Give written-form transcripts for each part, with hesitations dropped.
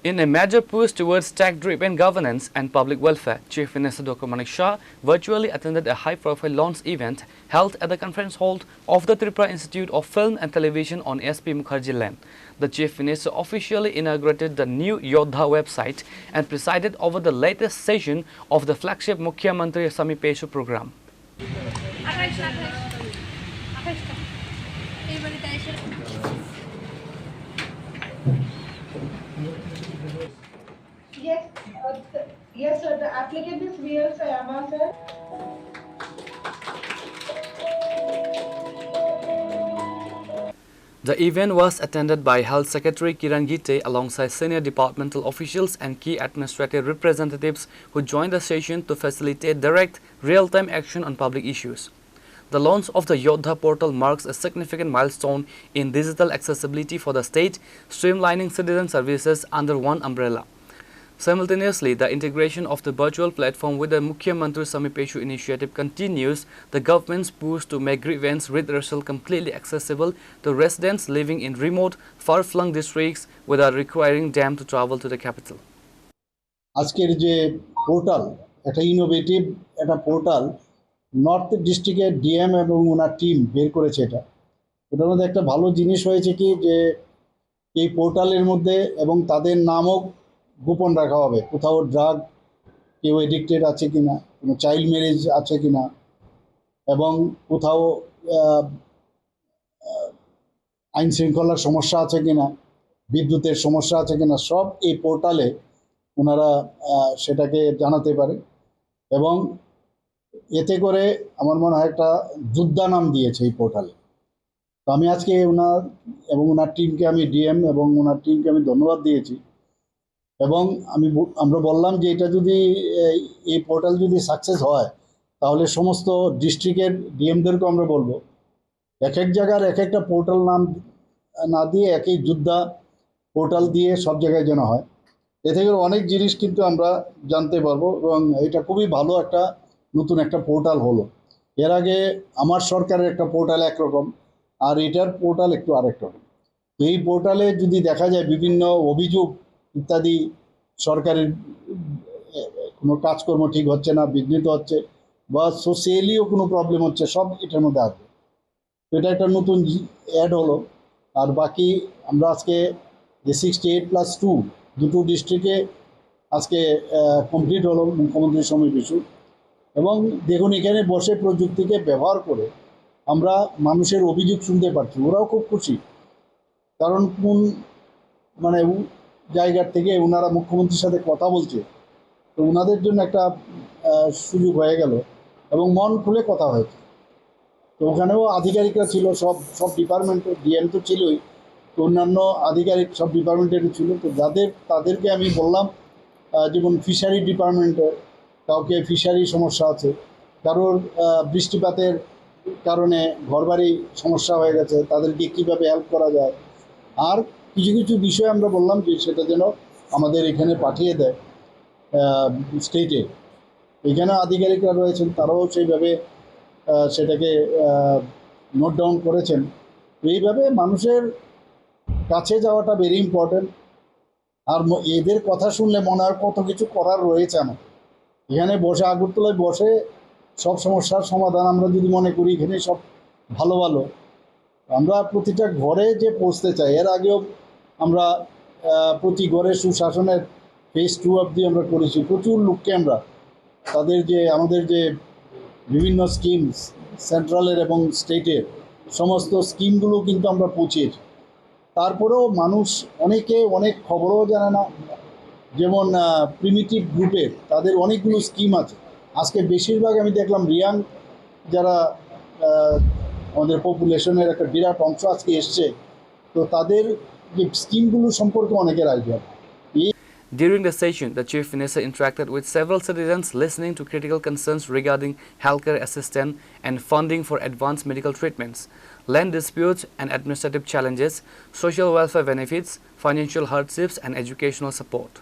In a major push towards tech-driven governance and public welfare, Chief Minister Dr. Manik Shah virtually attended a high-profile launch event held at the conference hall of the Tripura Institute of Film and Television on S.P. Mukherjee Lane. The Chief Minister officially inaugurated the new Yodha website and presided over the latest session of the flagship Mukhyamantri Samipeshu program. Yes, sir. The applicant is VL Sayama, sir. The event was attended by Health Secretary Kiran Gite alongside senior departmental officials and key administrative representatives who joined the session to facilitate direct, real-time action on public issues. The launch of the Yodha portal marks a significant milestone in digital accessibility for the state, streamlining citizen services under one umbrella. Simultaneously, the integration of the virtual platform with the Mukhyamantri Samipeshu initiative continues the government's push to make grievance redressal completely accessible to residents living in remote, far-flung districts without requiring them to travel to the capital. আজকের যে portal একটা innovative একটা portal north ডিস্ট্রিক্টের DM এবং ওনার team বের করেছে এটার মধ্যে একটা ভালো জিনিস হয়েছে কি যে এই পোর্টালের মধ্যে এবং তাদের নামও গোপন রাখা হবে কোথাও ড্রাগ কেউ এডিক্টেড আছে কিনা কোনো চাইল্ড ম্যারেজ আছে কিনা এবং কোথাও আইন শৃঙ্খলার সমস্যা আছে কিনা বিদ্যুতের সমস্যা আছে কিনা সব এই পোর্টালে ওনারা সেটাকে জানাতে পারে এবং এতে করে আমার মনে হয় একটা যোদ্ধা নাম দিয়েছে এই পোর্টালে তো আমি আজকে ওনার এবং ওনার টিমকে আমি ডিএম এবং ওনার টিমকে আমি ধন্যবাদ দিয়েছি এবং আমরা বললাম যে এটা যদি এই পোর্টাল যদি সাকসেস হয় তাহলে সমস্ত ডিস্ট্রিক্টের ডিএমদেরকেও আমরা বলবো এক এক জায়গার এক একটা পোর্টাল নাম না দিয়ে একই যোদ্ধা পোর্টাল দিয়ে সব জায়গায় যেন হয় এ থেকে অনেক জিনিস কিন্তু আমরা জানতে পারবো এবং এটা খুবই ভালো একটা নতুন একটা পোর্টাল হলো এর আগে আমার সরকারের একটা পোর্টাল একরকম আর এটার পোর্টাল একটু আরেক রকম তো এই পোর্টালে যদি দেখা যায় বিভিন্ন অভিযোগ ইত্যাদি সরকারের কোনো কাজকর্ম ঠিক হচ্ছে না বিঘ্নিত হচ্ছে বা সোশিয়ালিও কোনো প্রবলেম হচ্ছে সব এটার মধ্যে আসবে তো এটা একটা নতুন অ্যাড হলো আর বাকি আমরা আজকে যে 68+2 দুটো ডিস্ট্রিক্টে আজকে কমপ্লিট হলো মুখ্যমন্ত্রী সমিপেশু এবং দেখুন এখানে বসে প্রযুক্তিকে ব্যবহার করে আমরা মানুষের অভিযোগ শুনতে পাচ্ছি ওরাও খুব খুশি কারণ কোন মানে জায়গার থেকে ওনারা মুখ্যমন্ত্রীর সাথে কথা বলছে তো ওনাদের জন্য একটা সুযোগ হয়ে গেল এবং মন খুলে কথা হয়েছে তো ওখানেও আধিকারিকরা ছিল সব ডিপার্টমেন্টের ডিএম তো ছিলই তো অন্যান্য আধিকারিক সব ডিপার্টমেন্টের ছিল তো তাদেরকে আমি বললাম যেমন ফিশারি ডিপার্টমেন্টে কাউকে ফিশারি সমস্যা আছে কারোর বৃষ্টিপাতের কারণে ঘরবাড়ি সমস্যা হয়ে গেছে তাদেরকে কীভাবে হেল্প করা যায় আর কিছু কিছু বিষয় আমরা বললাম যে সেটা যেন আমাদের এখানে পাঠিয়ে দেয় স্টেটে এখানে আধিকারিকরা রয়েছেন তারাও সেইভাবে সেটাকে নোট ডাউন করেছেন এইভাবে মানুষের কাছে যাওয়াটা ভেরি ইম্পর্টেন্ট আর এদের কথা শুনলে মনে হয় কত কিছু করার রয়েছে আমার এখানে বসে আগরতলায় বসে সব সমস্যার সমাধান আমরা যদি মনে করি এখানে সব ভালো ভালো আমরা প্রতিটা ঘরে যে পৌঁছতে চাই এর আগেও আমরা প্রতি ঘরে সুশাসনের ফেজ 2 অবধি আমরা করেছি প্রচুর লোককে আমরা তাদের যে আমাদের যে বিভিন্ন স্কিমস সেন্ট্রালের এবং স্টেটের সমস্ত স্কিমগুলো কিন্তু আমরা পৌঁছেছি তারপরেও মানুষ অনেকে অনেক খবরও জানে না যেমন প্রিমিটিভ গ্রুপের তাদের অনেকগুলো স্কিম আছে আজকে বেশিরভাগ আমি দেখলাম রিয়াং যারা আমাদের পপুলেশনের একটা বিরাট অংশ আজকে এসছে তো তাদের যে স্কিমগুলো সম্পর্কে অনেকের idea During the session, the Chief Minister interacted with several citizens listening to critical concerns regarding healthcare assistance and funding for advanced medical treatments, land disputes and administrative challenges, social welfare benefits, financial hardships and educational support.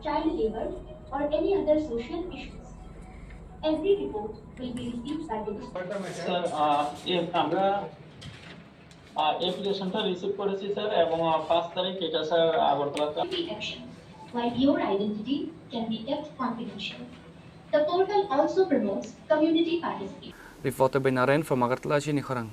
Child labor or any other social issues. Every report will be received by the Sir, আমরা অ্যাপ্লিকেশনটা receive করেছি sir এবং 5 তারিখ এটা sir আগরতলাতে action. while your identity can be kept confidential. The portal also promotes community participation. Reporter by Naren from Agartala, Chini Khorang.